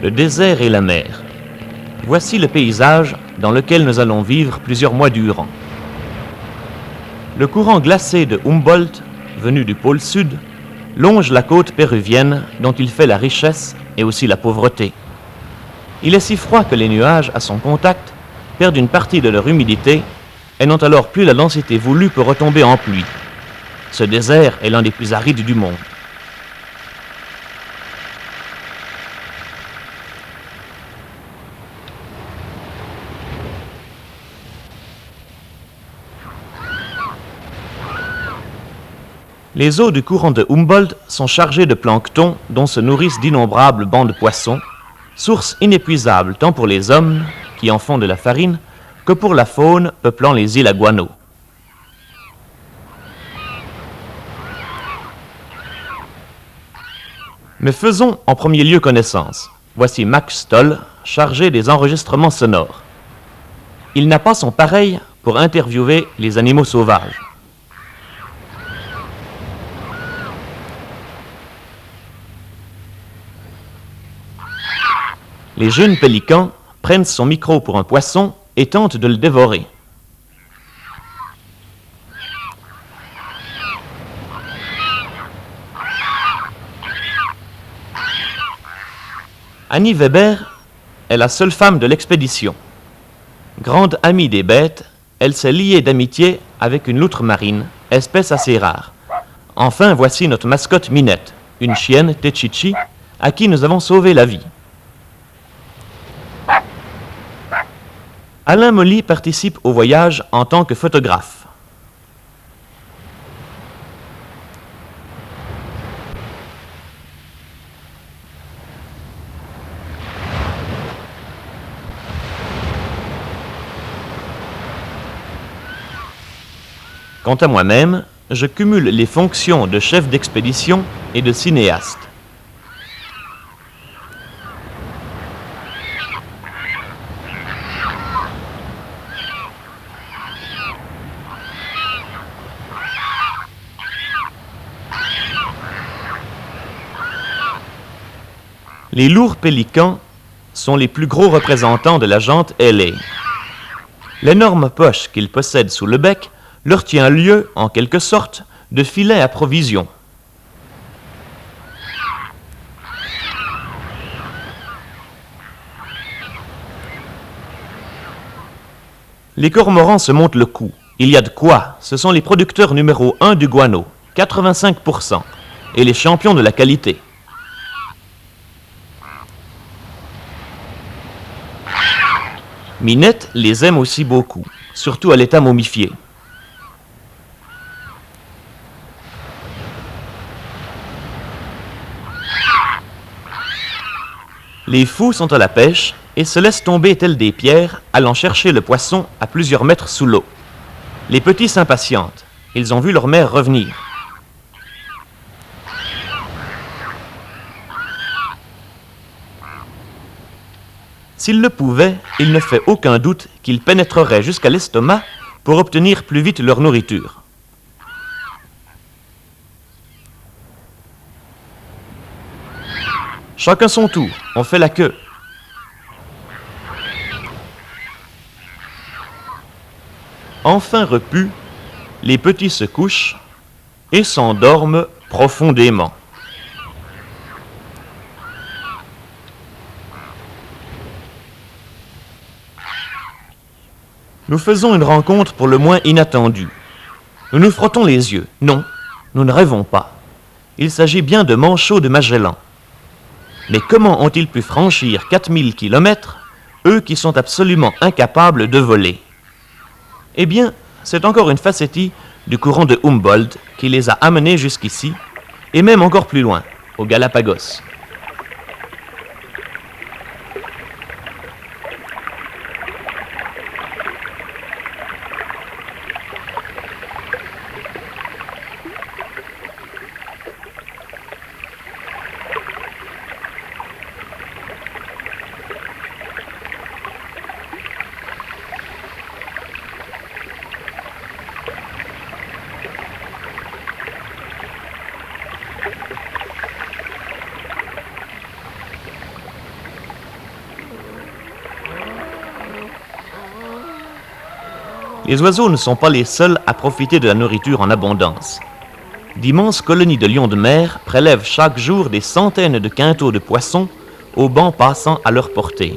le désert et la mer. Voici le paysage dans lequel nous allons vivre plusieurs mois durant. Le courant glacé de Humboldt, venu du pôle sud, longe la côte péruvienne dont il fait la richesse et aussi la pauvreté. Il est si froid que les nuages, à son contact, perdent une partie de leur humidité et n'ont alors plus la densité voulue pour retomber en pluie. Ce désert est l'un des plus arides du monde. Les eaux du courant de Humboldt sont chargées de plancton dont se nourrissent d'innombrables bancs de poissons, source inépuisable tant pour les hommes, qui en font de la farine, que pour la faune peuplant les îles à guano. Mais faisons en premier lieu connaissance. Voici Max Stoll, chargé des enregistrements sonores. Il n'a pas son pareil pour interviewer les animaux sauvages. Les jeunes pélicans prennent son micro pour un poisson et tentent de le dévorer. Annie Weber est la seule femme de l'expédition. Grande amie des bêtes, elle s'est liée d'amitié avec une loutre marine, espèce assez rare. Enfin, voici notre mascotte Minette, une chienne Techichi, à qui nous avons sauvé la vie. Alain Molly participe au voyage en tant que photographe. Quant à moi-même, je cumule les fonctions de chef d'expédition et de cinéaste. Les lourds pélicans sont les plus gros représentants de la jante ailée. L'énorme poche qu'ils possèdent sous le bec leur tient lieu, en quelque sorte, de filet à provisions. Les cormorans se montent le cou. Il y a de quoi. Ce sont les producteurs numéro 1 du guano, 85%, et les champions de la qualité. Minette les aime aussi beaucoup, surtout à l'état momifié. Les fous sont à la pêche et se laissent tomber tels des pierres, allant chercher le poisson à plusieurs mètres sous l'eau. Les petits s'impatientent. Ils ont vu leur mère revenir. S'il le pouvait, il ne fait aucun doute qu'ils pénétreraient jusqu'à l'estomac pour obtenir plus vite leur nourriture. Chacun son tour, on fait la queue. Enfin repus, les petits se couchent et s'endorment profondément. Nous faisons une rencontre pour le moins inattendue. Nous nous frottons les yeux. Non, nous ne rêvons pas. Il s'agit bien de manchots de Magellan. Mais comment ont-ils pu franchir 4000 kilomètres, eux qui sont absolument incapables de voler? Eh bien, c'est encore une facétie du courant de Humboldt qui les a amenés jusqu'ici, et même encore plus loin, aux Galapagos. Les oiseaux ne sont pas les seuls à profiter de la nourriture en abondance. D'immenses colonies de lions de mer prélèvent chaque jour des centaines de quintaux de poissons aux bancs passant à leur portée.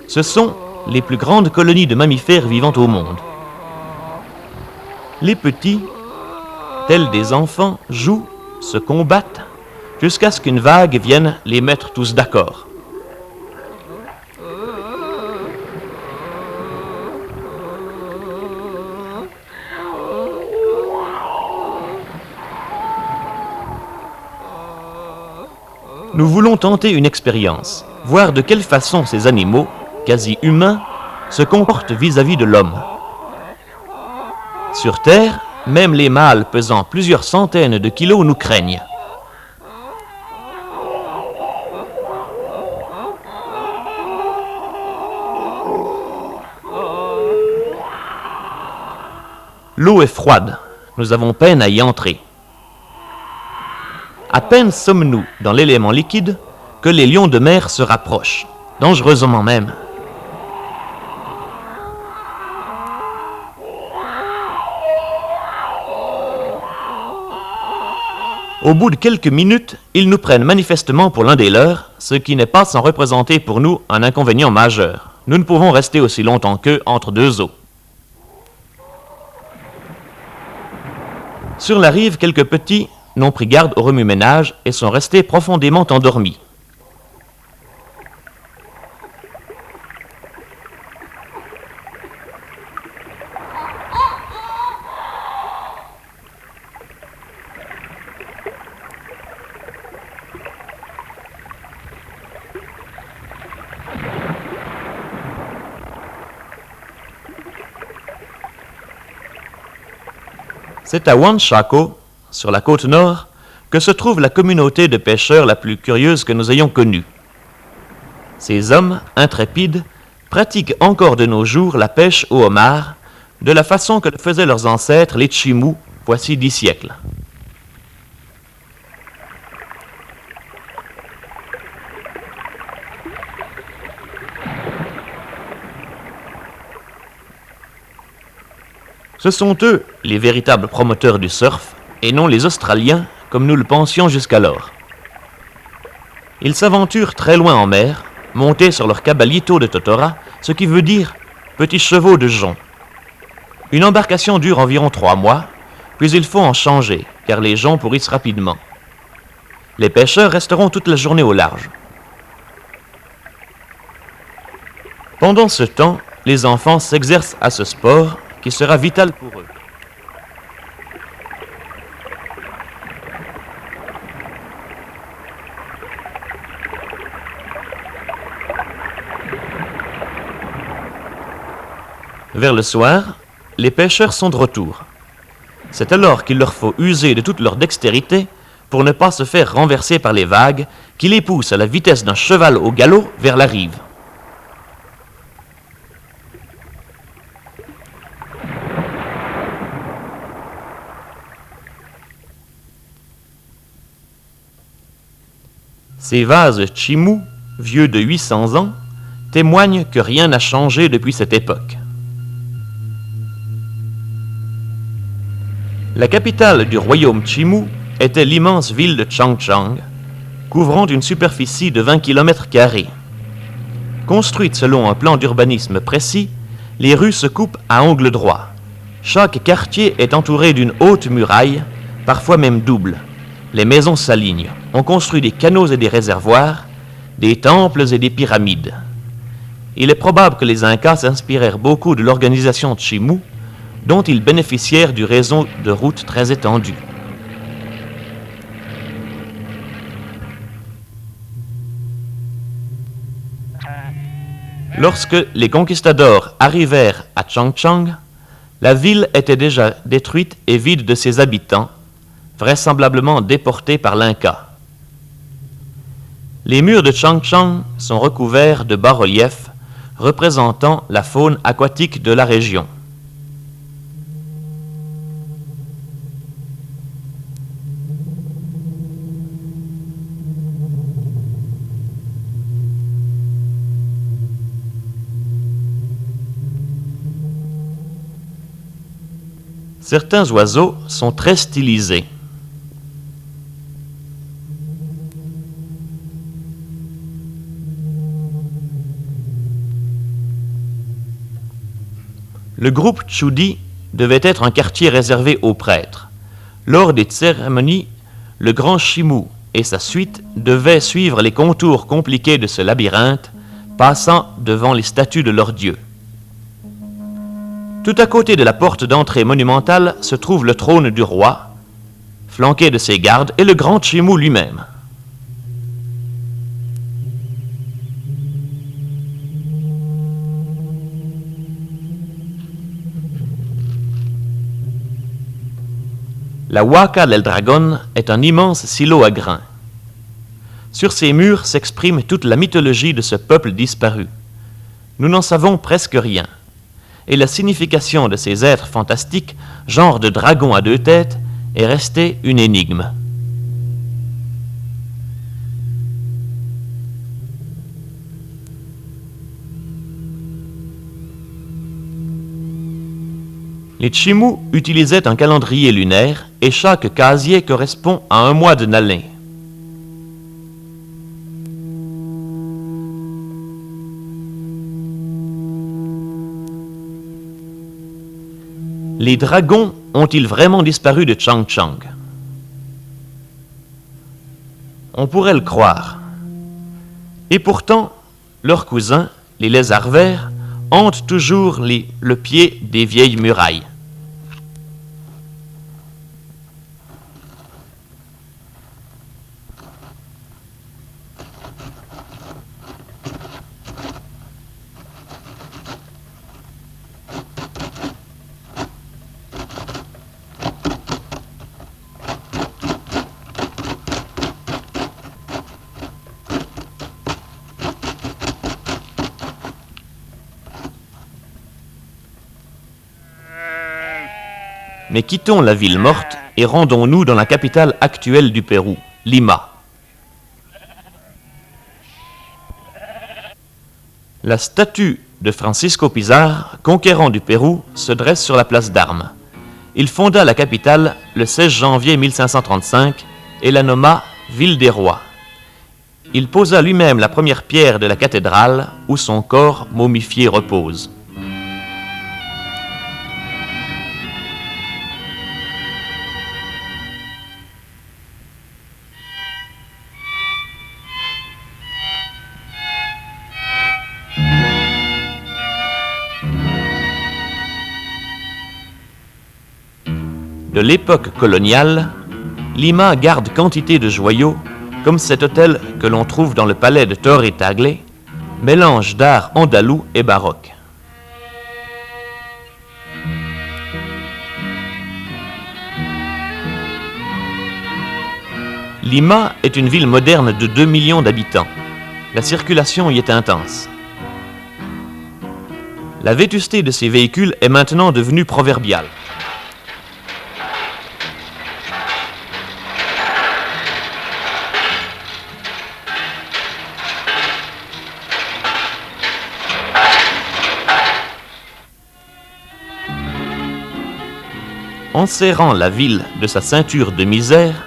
Ce sont les plus grandes colonies de mammifères vivant au monde. Les petits, tels des enfants, jouent, se combattent, jusqu'à ce qu'une vague vienne les mettre tous d'accord. Nous voulons tenter une expérience, voir de quelle façon ces animaux, quasi humains, se comportent vis-à-vis de l'homme. Sur Terre, même les mâles pesant plusieurs centaines de kilos nous craignent. L'eau est froide, nous avons peine à y entrer. À peine sommes-nous dans l'élément liquide que les lions de mer se rapprochent, dangereusement même. Au bout de quelques minutes, ils nous prennent manifestement pour l'un des leurs, ce qui n'est pas sans représenter pour nous un inconvénient majeur. Nous ne pouvons rester aussi longtemps qu'eux entre deux eaux. Sur la rive, quelques petits n'ont pris garde au remue-ménage et sont restés profondément endormis. C'est à Wanshako, sur la côte nord, que se trouve la communauté de pêcheurs la plus curieuse que nous ayons connue. Ces hommes, intrépides, pratiquent encore de nos jours la pêche au homard, de la façon que le faisaient leurs ancêtres, les Tchimous, voici 10 siècles. Ce sont eux les véritables promoteurs du surf, et non les Australiens, comme nous le pensions jusqu'alors. Ils s'aventurent très loin en mer, montés sur leur cabalito de Totora, ce qui veut dire petits chevaux de jonc. Une embarcation dure environ 3 mois, puis il faut en changer, car les joncs pourrissent rapidement. Les pêcheurs resteront toute la journée au large. Pendant ce temps, les enfants s'exercent à ce sport qui sera vital pour eux. Vers le soir, les pêcheurs sont de retour. C'est alors qu'il leur faut user de toute leur dextérité pour ne pas se faire renverser par les vagues qui les poussent à la vitesse d'un cheval au galop vers la rive. Ces vases Tchimou, vieux de 800 ans, témoignent que rien n'a changé depuis cette époque. La capitale du royaume Tchimou était l'immense ville de Changchang, couvrant une superficie de 20 km². Construite selon un plan d'urbanisme précis, les rues se coupent à angle droit. Chaque quartier est entouré d'une haute muraille, parfois même double. Les maisons s'alignent. On construit des canaux et des réservoirs, des temples et des pyramides. Il est probable que les Incas s'inspirèrent beaucoup de l'organisation Tchimou, dont ils bénéficièrent du réseau de routes très étendu. Lorsque les conquistadors arrivèrent à Changchang, la ville était déjà détruite et vide de ses habitants, vraisemblablement déportés par l'Inca. Les murs de Changchang sont recouverts de bas-reliefs représentant la faune aquatique de la région. Certains oiseaux sont très stylisés. Le groupe Tchoudi devait être un quartier réservé aux prêtres. Lors des cérémonies, le grand Chimou et sa suite devaient suivre les contours compliqués de ce labyrinthe, passant devant les statues de leurs dieux. Tout à côté de la porte d'entrée monumentale se trouve le trône du roi, flanqué de ses gardes, et le grand Chimou lui-même. La Huaca del Dragón est un immense silo à grains. Sur ses murs s'exprime toute la mythologie de ce peuple disparu. Nous n'en savons presque rien, et la signification de ces êtres fantastiques, genre de dragons à deux têtes, est restée une énigme. Les Chimous utilisaient un calendrier lunaire et chaque casier correspond à un mois de l'année. Les dragons ont-ils vraiment disparu de Chang Chang? On pourrait le croire. Et pourtant, leurs cousins, les lézards verts, hantent toujours le pied des vieilles murailles. Mais quittons la ville morte et rendons-nous dans la capitale actuelle du Pérou, Lima. La statue de Francisco Pizarro, conquérant du Pérou, se dresse sur la place d'Armes. Il fonda la capitale le 16 janvier 1535 et la nomma Ville des Rois. Il posa lui-même la première pierre de la cathédrale où son corps momifié repose. De l'époque coloniale, Lima garde quantité de joyaux, comme cet hôtel que l'on trouve dans le palais de Torre Tagle, mélange d'art andalou et baroque. Lima est une ville moderne de 2 millions d'habitants. La circulation y est intense. La vétusté de ces véhicules est maintenant devenue proverbiale. Enserrant la ville de sa ceinture de misère,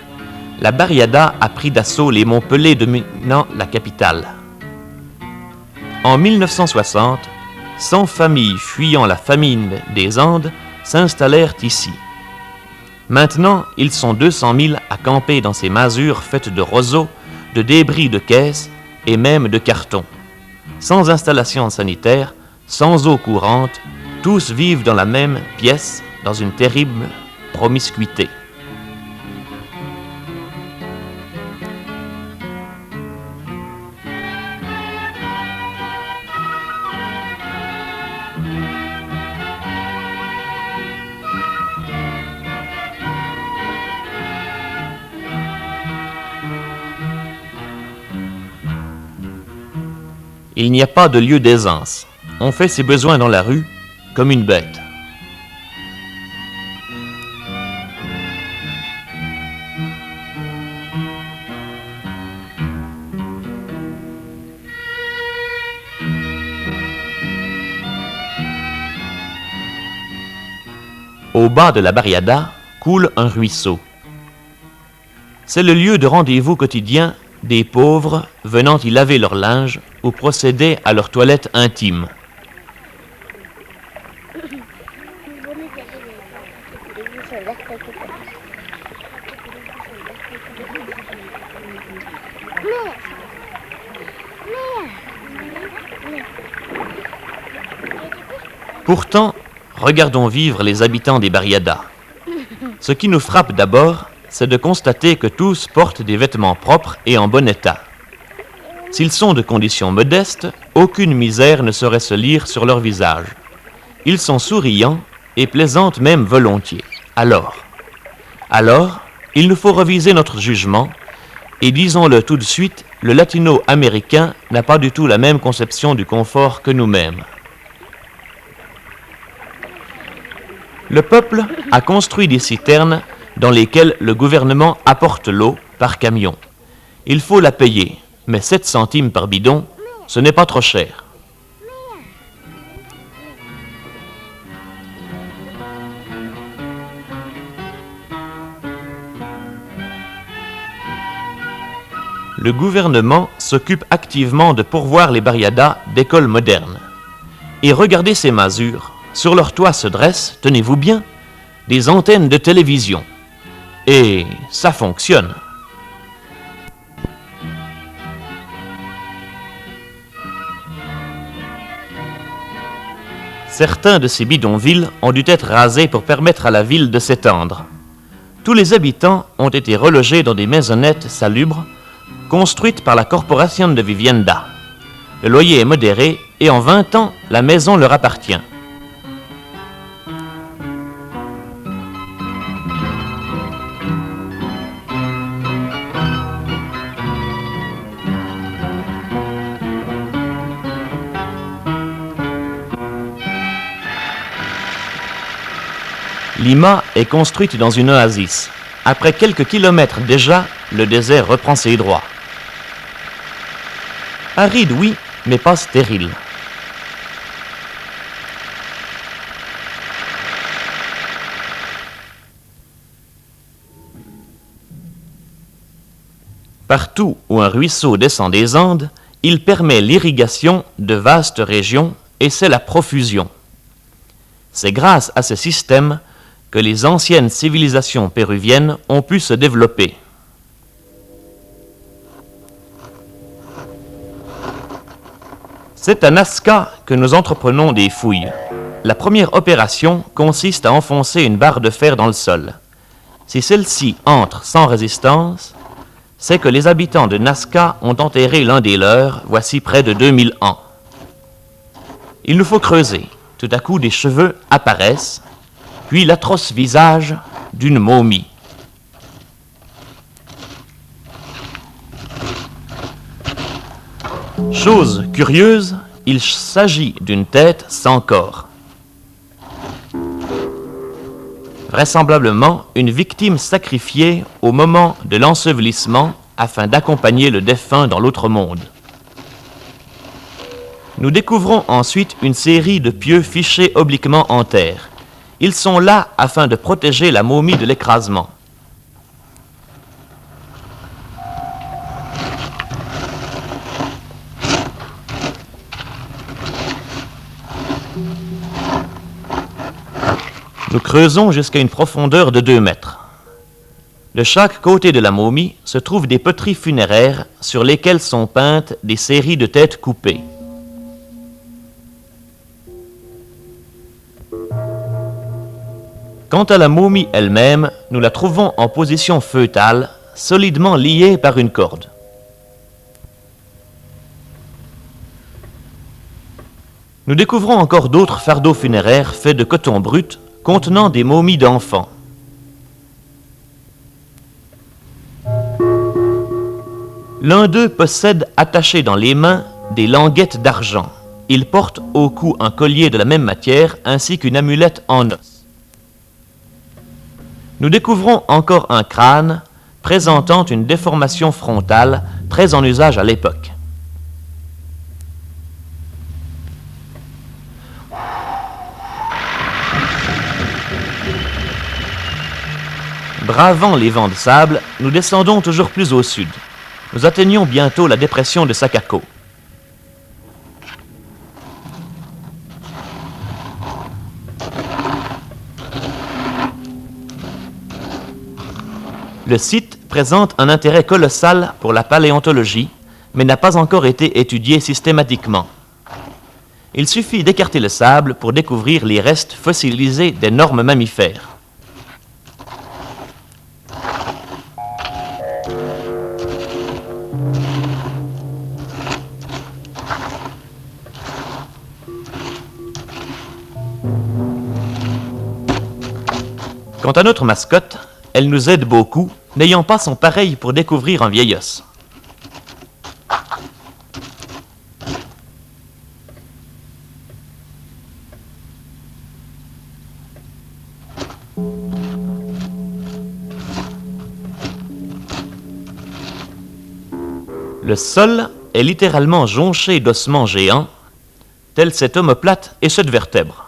la barriada a pris d'assaut les monts Pelés dominant la capitale. En 1960, 100 familles fuyant la famine des Andes s'installèrent ici. Maintenant, ils sont 200 000 à camper dans ces masures faites de roseaux, de débris de caisses et même de cartons. Sans installation sanitaire, sans eau courante, tous vivent dans la même pièce, dans une terrible promiscuité. Il n'y a pas de lieu d'aisance. On fait ses besoins dans la rue, comme une bête. Au au bas de la barriada, coule un ruisseau. C'est le lieu de rendez-vous quotidien des pauvres venant y laver leur linge ou procéder à leur toilette intime. Pourtant, regardons vivre les habitants des barriadas. Ce qui nous frappe d'abord, c'est de constater que tous portent des vêtements propres et en bon état. S'ils sont de conditions modestes, aucune misère ne saurait se lire sur leur visage. Ils sont souriants et plaisantent même volontiers. Alors, il nous faut reviser notre jugement et disons-le tout de suite, le latino-américain n'a pas du tout la même conception du confort que nous-mêmes. Le peuple a construit des citernes dans lesquelles le gouvernement apporte l'eau par camion. Il faut la payer, mais 7 centimes par bidon, ce n'est pas trop cher. Le gouvernement s'occupe activement de pourvoir les barriadas d'écoles modernes. Et regardez ces masures. Sur leur toit se dressent, tenez-vous bien, des antennes de télévision. Et ça fonctionne. Certains de ces bidonvilles ont dû être rasés pour permettre à la ville de s'étendre. Tous les habitants ont été relogés dans des maisonnettes salubres, construites par la Corporación de Vivienda. Le loyer est modéré et en 20 ans, la maison leur appartient. Lima est construite dans une oasis. Après quelques kilomètres déjà, le désert reprend ses droits. Aride, oui, mais pas stérile. Partout où un ruisseau descend des Andes, il permet l'irrigation de vastes régions et c'est la profusion. C'est grâce à ce système que les anciennes civilisations péruviennes ont pu se développer. C'est à Nazca que nous entreprenons des fouilles. La première opération consiste à enfoncer une barre de fer dans le sol. Si celle-ci entre sans résistance, c'est que les habitants de Nazca ont enterré l'un des leurs, voici près de 2000 ans. Il nous faut creuser. Tout à coup, des cheveux apparaissent, puis l'atroce visage d'une momie. Chose curieuse, il s'agit d'une tête sans corps. Vraisemblablement une victime sacrifiée au moment de l'ensevelissement afin d'accompagner le défunt dans l'autre monde. Nous découvrons ensuite une série de pieux fichés obliquement en terre. Ils sont là afin de protéger la momie de l'écrasement. Nous creusons jusqu'à une profondeur de 2 mètres. De chaque côté de la momie se trouvent des poteries funéraires sur lesquelles sont peintes des séries de têtes coupées. Quant à la momie elle-même, nous la trouvons en position fœtale, solidement liée par une corde. Nous découvrons encore d'autres fardeaux funéraires faits de coton brut contenant des momies d'enfants. L'un d'eux possède attachées dans les mains des languettes d'argent. Il porte au cou un collier de la même matière ainsi qu'une amulette en os. Nous découvrons encore un crâne présentant une déformation frontale très en usage à l'époque. Bravant les vents de sable, nous descendons toujours plus au sud. Nous atteignons bientôt la dépression de Sakako. Le site présente un intérêt colossal pour la paléontologie, mais n'a pas encore été étudié systématiquement. Il suffit d'écarter le sable pour découvrir les restes fossilisés d'énormes mammifères. Quant à notre mascotte, elle nous aide beaucoup, n'ayant pas son pareil pour découvrir un vieil os. Le sol est littéralement jonché d'ossements géants, tels cet omoplate et cette vertèbre.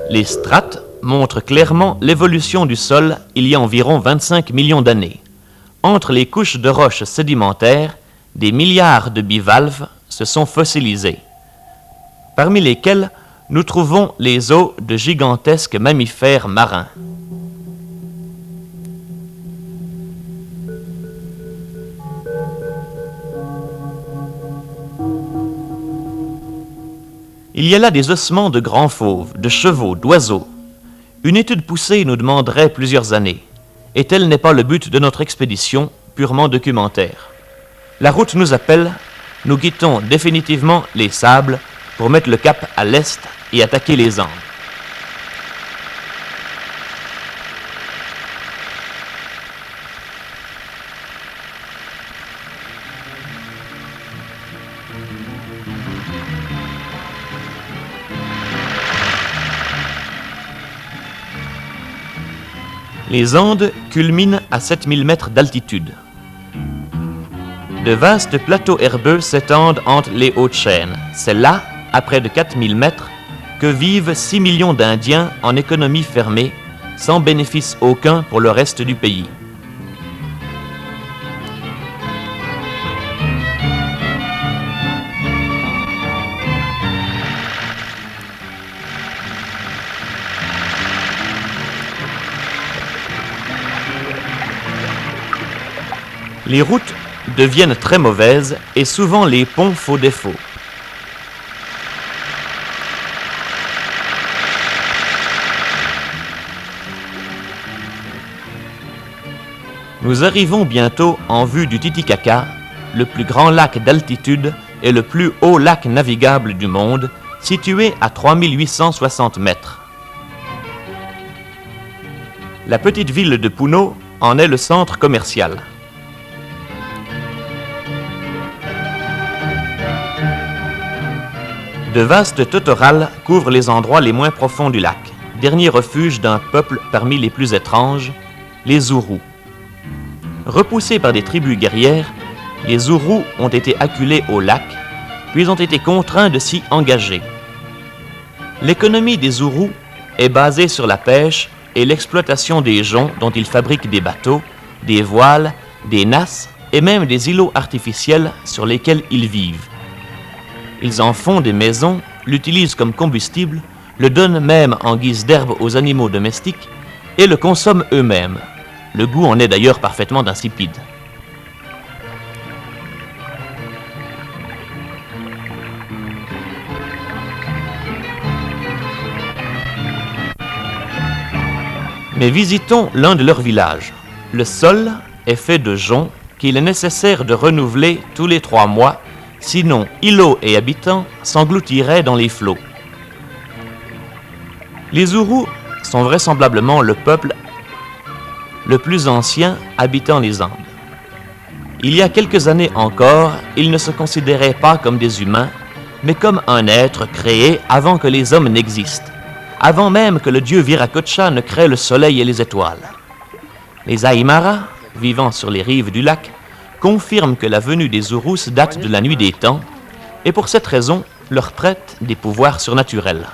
Les strates montrent clairement l'évolution du sol il y a environ 25 millions d'années. Entre les couches de roches sédimentaires, des milliards de bivalves se sont fossilisés, parmi lesquels nous trouvons les os de gigantesques mammifères marins. Il y a là des ossements de grands fauves, de chevaux, d'oiseaux. Une étude poussée nous demanderait plusieurs années, et tel n'est pas le but de notre expédition purement documentaire. La route nous appelle, nous quittons définitivement les sables pour mettre le cap à l'est et attaquer les Andes. Les Andes culminent à 7000 mètres d'altitude. De vastes plateaux herbeux s'étendent entre les hautes chaînes. C'est là, à près de 4000 mètres, que vivent 6 millions d'Indiens en économie fermée, sans bénéfice aucun pour le reste du pays. Les routes deviennent très mauvaises et souvent les ponts font défaut. Nous arrivons bientôt en vue du Titicaca, le plus grand lac d'altitude et le plus haut lac navigable du monde, situé à 3860 mètres. La petite ville de Puno en est le centre commercial. De vastes totorales couvrent les endroits les moins profonds du lac, dernier refuge d'un peuple parmi les plus étranges, les Zourous. Repoussés par des tribus guerrières, les Zourous ont été acculés au lac, puis ont été contraints de s'y engager. L'économie des Zourous est basée sur la pêche et l'exploitation des joncs dont ils fabriquent des bateaux, des voiles, des nasses et même des îlots artificiels sur lesquels ils vivent. Ils en font des maisons, l'utilisent comme combustible, le donnent même en guise d'herbe aux animaux domestiques et le consomment eux-mêmes. Le goût en est d'ailleurs parfaitement insipide. Mais visitons l'un de leurs villages. Le sol est fait de joncs qu'il est nécessaire de renouveler tous les 3 mois, sinon îlots et habitants s'engloutiraient dans les flots. Les Zourous sont vraisemblablement le peuple le plus ancien habitant les Andes. Il y a quelques années encore, ils ne se considéraient pas comme des humains, mais comme un être créé avant que les hommes n'existent, avant même que le dieu Viracocha ne crée le soleil et les étoiles. Les Aymara, vivant sur les rives du lac, confirment que la venue des Zourous date de la nuit des temps, et pour cette raison, leur prêtent des pouvoirs surnaturels.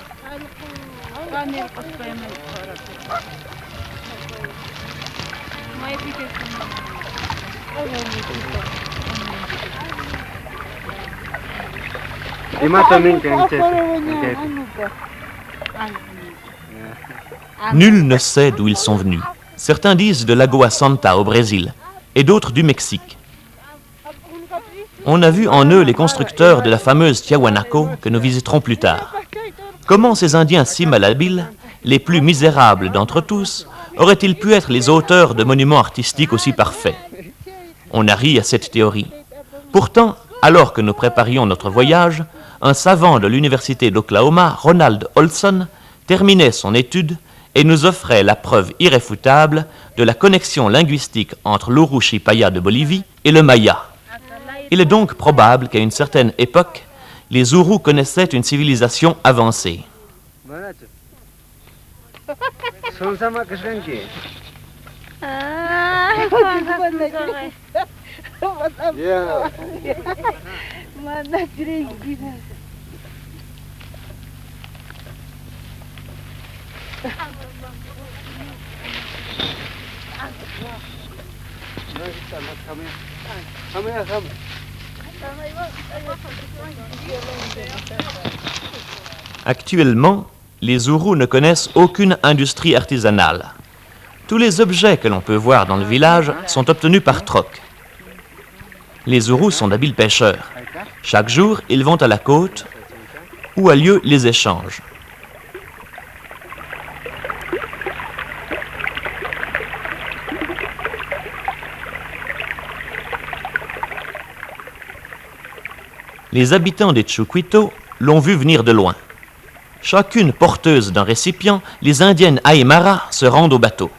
Nul ne sait d'où ils sont venus. Certains disent de Lagoa Santa au Brésil et d'autres du Mexique. On a vu en eux les constructeurs de la fameuse Tiahuanaco que nous visiterons plus tard. Comment ces Indiens si malhabiles, les plus misérables d'entre tous, auraient-ils pu être les auteurs de monuments artistiques aussi parfaits? On a ri à cette théorie. Pourtant, alors que nous préparions notre voyage, un savant de l'université d'Oklahoma, Ronald Olson, terminait son étude et nous offrait la preuve irréfutable de la connexion linguistique entre l'Urushi Paya de Bolivie et le Maya. Il est donc probable qu'à une certaine époque, les Urus connaissaient une civilisation avancée. Actuellement, les Urus ne connaissent aucune industrie artisanale. Tous les objets que l'on peut voir dans le village sont obtenus par troc. Les Urus sont d'habiles pêcheurs. Chaque jour, ils vont à la côte où a lieu les échanges. Les habitants des Chucuito l'ont vu venir de loin. Chacune porteuse d'un récipient, les indiennes Aymara se rendent au bateau.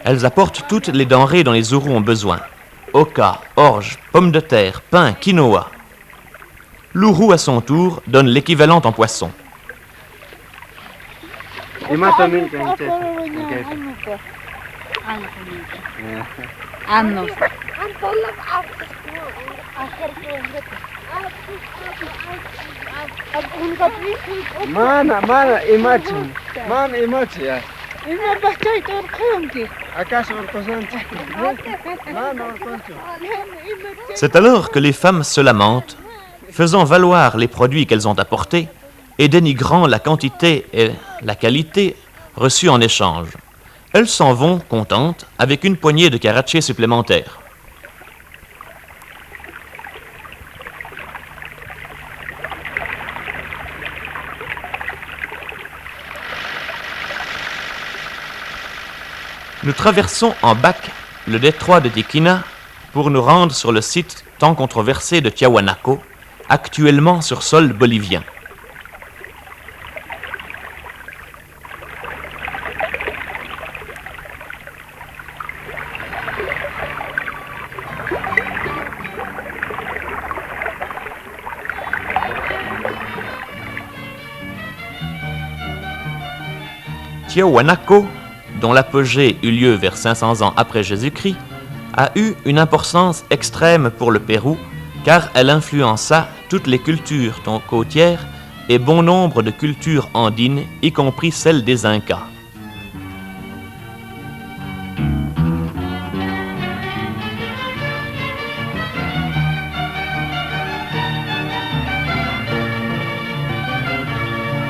Elles apportent toutes les denrées dont les Urus ont besoin. Oca, orge, pommes de terre, pain, quinoa. L'Uru, à son tour, donne l'équivalent en poisson. C'est alors que les femmes se lamentent, faisant valoir les produits qu'elles ont apportés et dénigrant la quantité et la qualité reçues en échange. Elles s'en vont, contentes, avec une poignée de carachés supplémentaires. Nous traversons en bac le détroit de Tiquina pour nous rendre sur le site tant controversé de Tiahuanaco, actuellement sur sol bolivien. Tiahuanaco, dont l'apogée eut lieu vers 500 ans après Jésus-Christ, a eu une importance extrême pour le Pérou, car elle influença toutes les cultures côtières et bon nombre de cultures andines, y compris celles des Incas.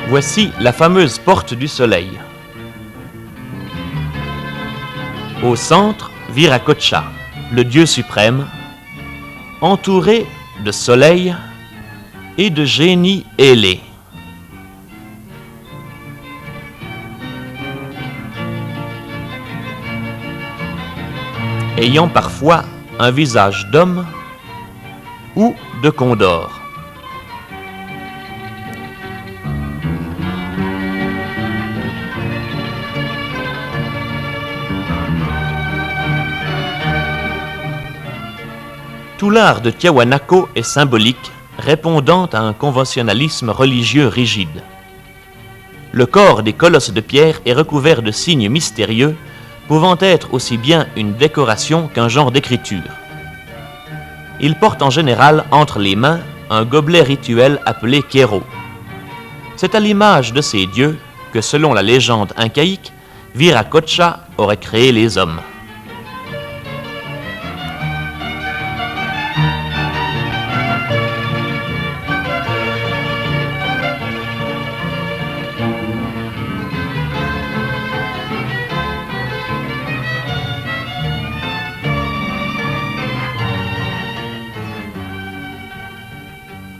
Voici la fameuse Porte du Soleil. Au centre, Viracocha, le dieu suprême, entouré de soleil et de génies ailés. Ayant parfois un visage d'homme ou de condor. Tout l'art de Tiahuanaco est symbolique, répondant à un conventionnalisme religieux rigide. Le corps des colosses de pierre est recouvert de signes mystérieux, pouvant être aussi bien une décoration qu'un genre d'écriture. Ils portent en général entre les mains un gobelet rituel appelé Quero. C'est à l'image de ces dieux que, selon la légende incaïque, Viracocha aurait créé les hommes.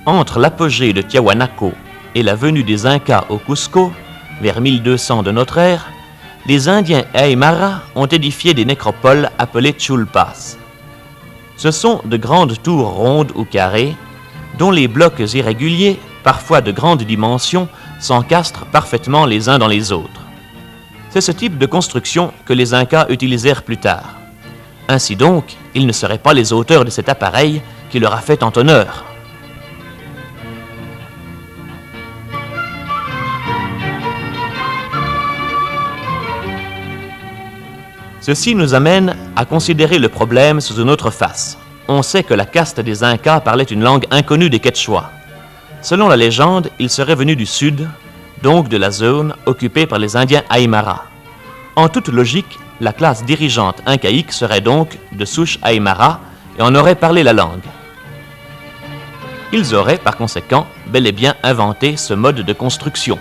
Entre l'apogée de Tiahuanaco et la venue des Incas au Cusco, vers 1200 de notre ère, les Indiens Aymara ont édifié des nécropoles appelées chulpas. Ce sont de grandes tours rondes ou carrées, dont les blocs irréguliers, parfois de grandes dimensions, s'encastrent parfaitement les uns dans les autres. C'est ce type de construction que les Incas utilisèrent plus tard. Ainsi donc, ils ne seraient pas les auteurs de cet appareil qui leur a fait tant honneur. Ceci nous amène à considérer le problème sous une autre face. On sait que la caste des Incas parlait une langue inconnue des Quechua. Selon la légende, ils seraient venus du sud, donc de la zone occupée par les Indiens Aymara. En toute logique, la classe dirigeante incaïque serait donc de souche Aymara et en aurait parlé la langue. Ils auraient, par conséquent, bel et bien inventé ce mode de construction.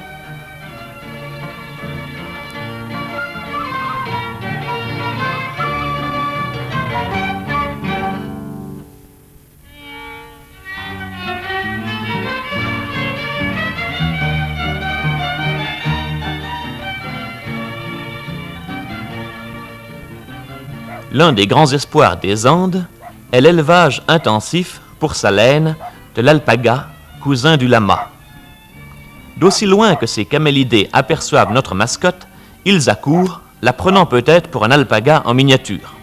L'un des grands espoirs des Andes est l'élevage intensif pour sa laine de l'alpaga, cousin du lama. D'aussi loin que ces camélidés aperçoivent notre mascotte, ils accourent, la prenant peut-être pour un alpaga en miniature.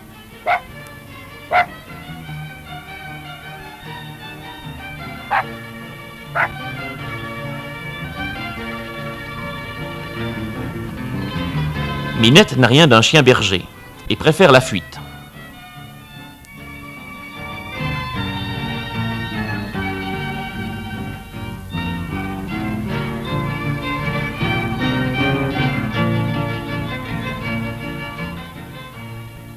Minette n'a rien d'un chien berger et préfère la fuite.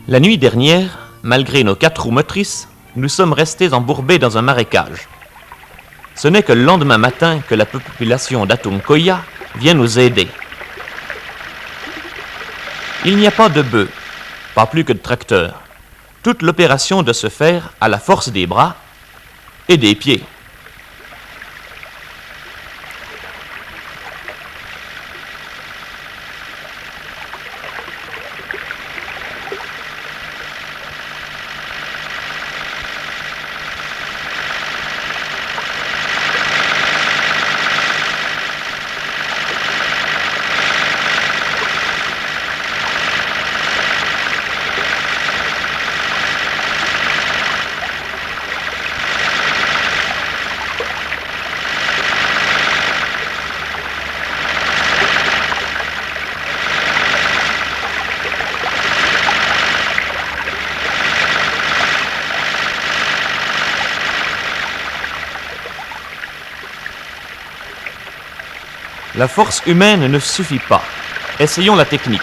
La nuit dernière, malgré nos 4 roues motrices, nous sommes restés embourbés dans un marécage. Ce n'est que le lendemain matin que la population d'Atuncoya vient nous aider. Il n'y a pas de bœufs, pas plus que de tracteurs. Toute l'opération doit se faire à la force des bras et des pieds. La force humaine ne suffit pas. Essayons la technique.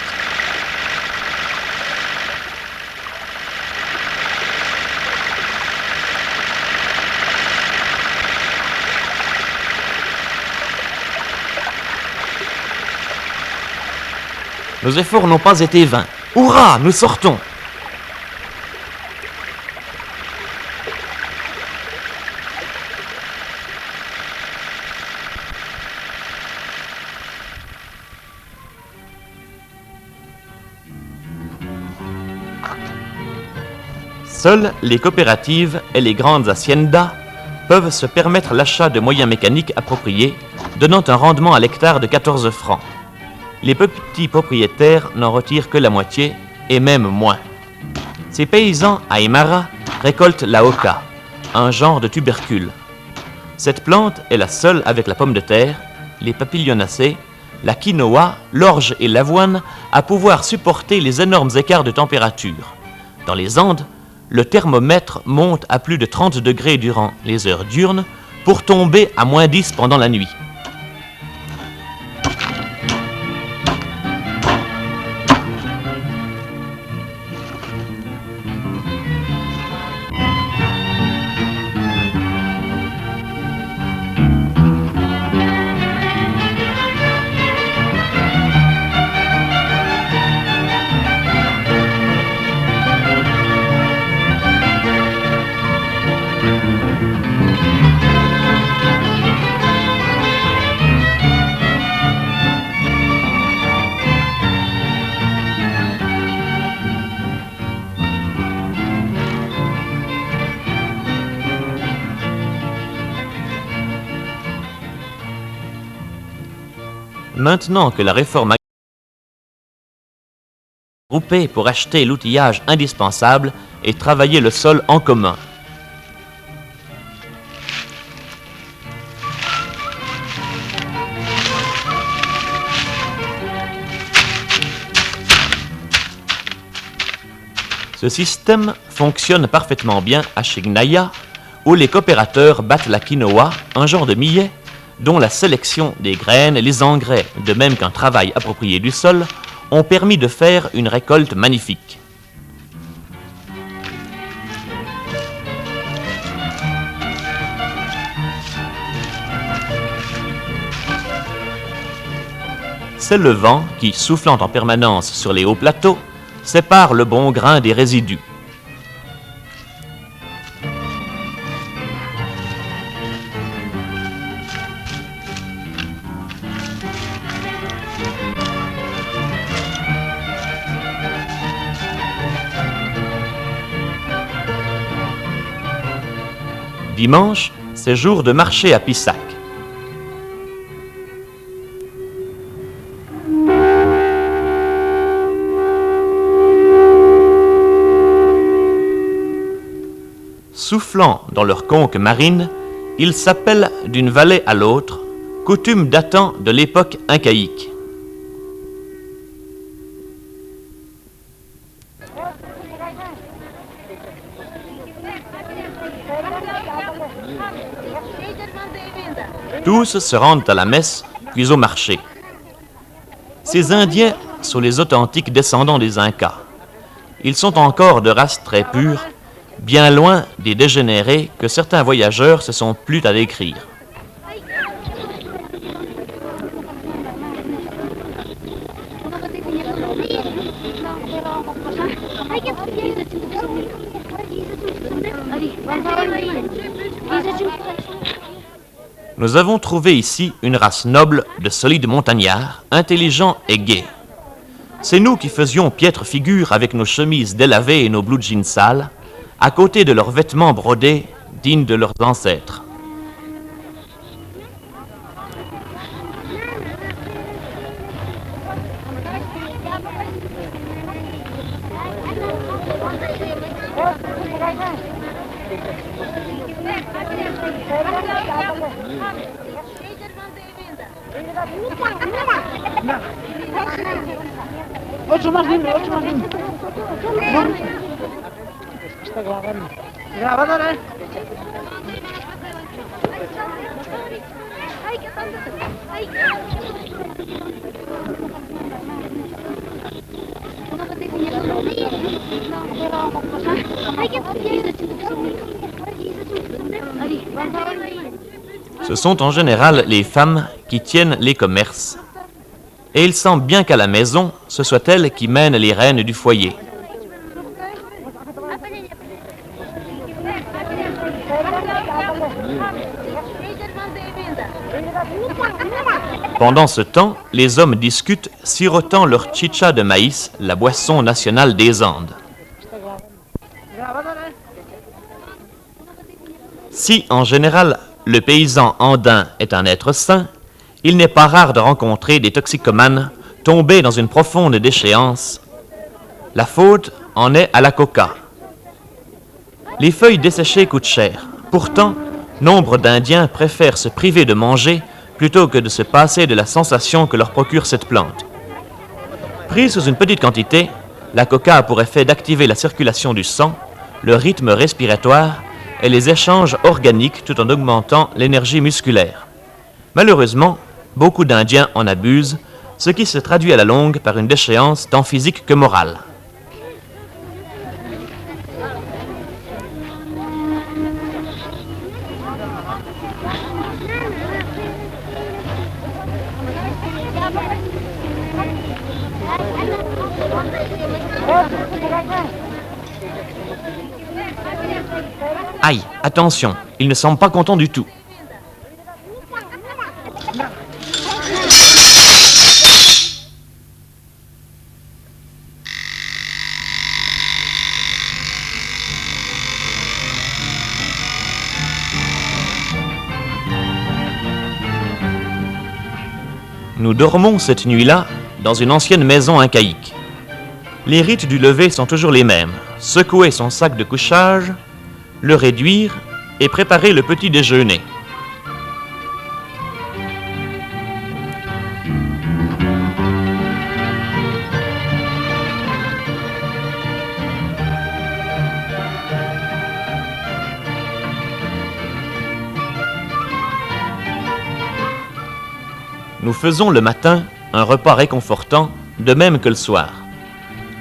Nos efforts n'ont pas été vains. Hurrah, nous sortons! Seules les coopératives et les grandes haciendas peuvent se permettre l'achat de moyens mécaniques appropriés, donnant un rendement à l'hectare de 14 francs. Les petits propriétaires n'en retirent que la moitié, et même moins. Ces paysans Aymara récoltent la oca, un genre de tubercule. Cette plante est la seule avec la pomme de terre, les papilionacées, la quinoa, l'orge et l'avoine à pouvoir supporter les énormes écarts de température. Dans les Andes, le thermomètre monte à plus de 30 degrés durant les heures diurnes pour tomber à -10 pendant la nuit. maintenant que la réforme groupée pour acheter l'outillage indispensable et travailler le sol en commun. Ce système fonctionne parfaitement bien à Chignaya, où les coopérateurs battent la quinoa, un genre de millet, dont la sélection des graines et les engrais, de même qu'un travail approprié du sol, ont permis de faire une récolte magnifique. C'est le vent qui, soufflant en permanence sur les hauts plateaux, sépare le bon grain des résidus. Dimanche, c'est jour de marché à Pissac. Soufflant dans leur conque marine, ils s'appellent d'une vallée à l'autre, coutume datant de l'époque incaïque. Tous se rendent à la messe, puis au marché. Ces Indiens sont les authentiques descendants des Incas. Ils sont encore de race très pure, bien loin des dégénérés que certains voyageurs se sont plu à décrire. Nous avons trouvé ici une race noble de solides montagnards, intelligents et gais. C'est nous qui faisions piètre figure avec nos chemises délavées et nos blue jeans sales, à côté de leurs vêtements brodés dignes de leurs ancêtres. Otro más libre. Está grabando. Grabando, ¿eh? Ce sont en général les femmes qui tiennent les commerces. Et il semble bien qu'à la maison, ce soit elles qui mènent les rênes du foyer. Pendant ce temps, les hommes discutent, sirotant leur chicha de maïs, la boisson nationale des Andes. Si, en général, le paysan andin est un être sain, il n'est pas rare de rencontrer des toxicomanes tombés dans une profonde déchéance. La faute en est à la coca. Les feuilles desséchées coûtent cher. Pourtant, nombre d'Indiens préfèrent se priver de manger plutôt que de se passer de la sensation que leur procure cette plante. Prise sous une petite quantité, la coca a pour effet d'activer la circulation du sang, le rythme respiratoire et les échanges organiques tout en augmentant l'énergie musculaire. Malheureusement, beaucoup d'Indiens en abusent, ce qui se traduit à la longue par une déchéance tant physique que morale. Aïe, attention, il ne semble pas content du tout. Nous dormons cette nuit-là dans une ancienne maison incaïque. Les rites du lever sont toujours les mêmes. Secouer son sac de couchage, le réduire et préparer le petit déjeuner. Nous faisons le matin un repas réconfortant, de même que le soir.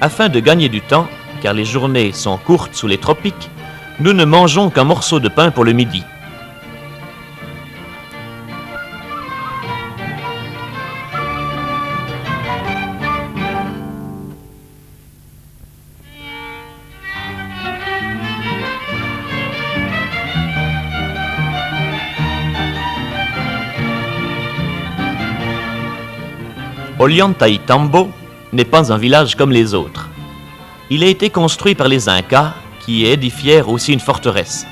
Afin de gagner du temps, car les journées sont courtes sous les tropiques, nous ne mangeons qu'un morceau de pain pour le midi. Ollantaytambo n'est pas un village comme les autres. Il a été construit par les Incas, qui édifièrent aussi une forteresse.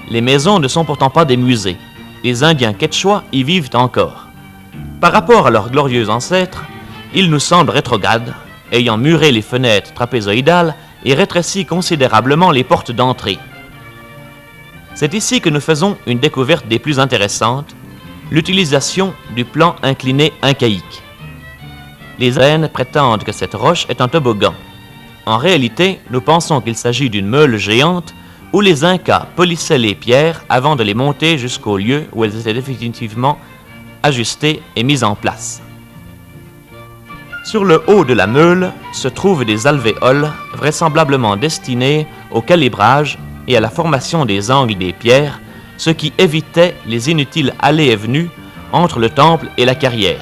Les maisons ne sont pourtant pas des musées. Les Indiens Quechua y vivent encore. Par rapport à leurs glorieux ancêtres, ils nous semblent rétrogrades, ayant muré les fenêtres trapézoïdales et rétréci considérablement les portes d'entrée. C'est ici que nous faisons une découverte des plus intéressantes, l'utilisation du plan incliné incaïque. Les Aènes prétendent que cette roche est un toboggan. En réalité, nous pensons qu'il s'agit d'une meule géante où les Incas polissaient les pierres avant de les monter jusqu'au lieu où elles étaient définitivement ajustées et mises en place. Sur le haut de la meule se trouvent des alvéoles vraisemblablement destinés au calibrage et à la formation des angles des pierres, ce qui évitait les inutiles allées et venues entre le temple et la carrière.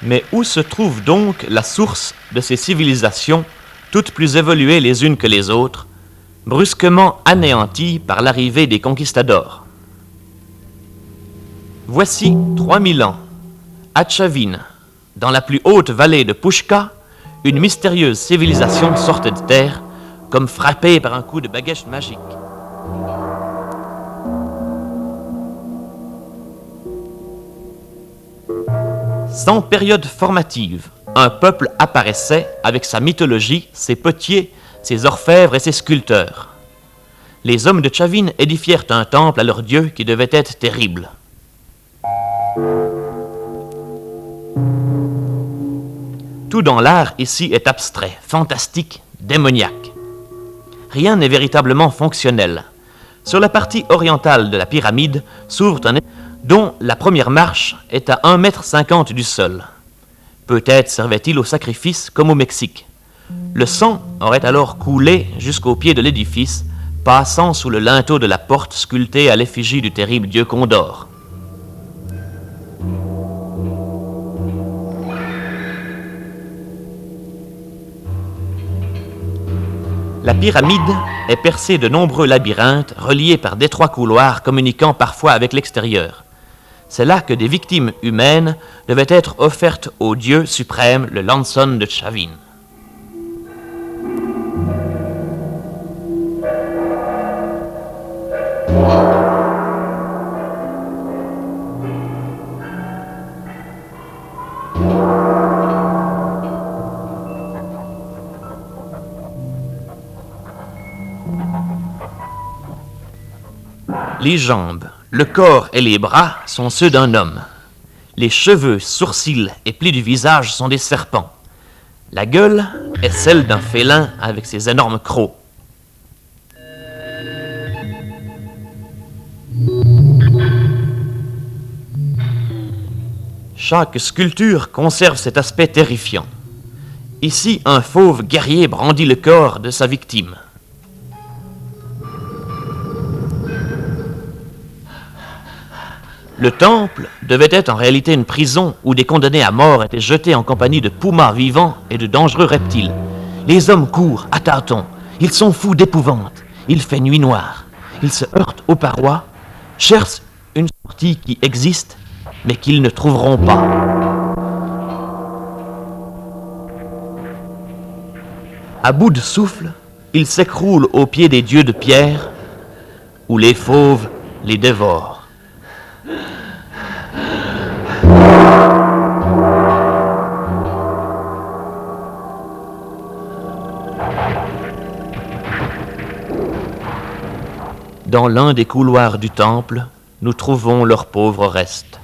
Mais où se trouve donc la source de ces civilisations, toutes plus évoluées les unes que les autres, brusquement anéanties par l'arrivée des conquistadors? Voici 3000 ans, à Chavin, dans la plus haute vallée de Pushka, une mystérieuse civilisation sortait de terre, comme frappée par un coup de baguette magique. Sans période formative, un peuple apparaissait avec sa mythologie, ses potiers, ses orfèvres et ses sculpteurs. Les hommes de Chavin édifièrent un temple à leur dieu qui devait être terrible. Tout dans l'art ici est abstrait, fantastique, démoniaque. Rien n'est véritablement fonctionnel. Sur la partie orientale de la pyramide s'ouvre un dont la première marche est à 1,50 m du sol. Peut-être servait-il au sacrifice comme au Mexique. Le sang aurait alors coulé jusqu'au pied de l'édifice, passant sous le linteau de la porte sculptée à l'effigie du terrible dieu Condor. La pyramide est percée de nombreux labyrinthes reliés par d'étroits couloirs communiquant parfois avec l'extérieur. C'est là que des victimes humaines devaient être offertes au dieu suprême, le Lanson de Chavin. Les jambes, le corps et les bras sont ceux d'un homme. Les cheveux, sourcils et plis du visage sont des serpents. La gueule est celle d'un félin avec ses énormes crocs. Chaque sculpture conserve cet aspect terrifiant. Ici, un fauve guerrier brandit le corps de sa victime. Le temple devait être en réalité une prison où des condamnés à mort étaient jetés en compagnie de pumas vivants et de dangereux reptiles. Les hommes courent à tâtons, ils sont fous d'épouvante, il fait nuit noire, ils se heurtent aux parois, cherchent une sortie qui existe, mais qu'ils ne trouveront pas. À bout de souffle, ils s'écroulent aux pieds des dieux de pierre, où les fauves les dévorent. Dans l'un des couloirs du temple, nous trouvons leurs pauvres restes.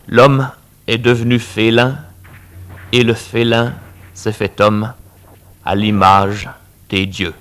L'homme est devenu félin, et le félin s'est fait homme à l'image des dieux.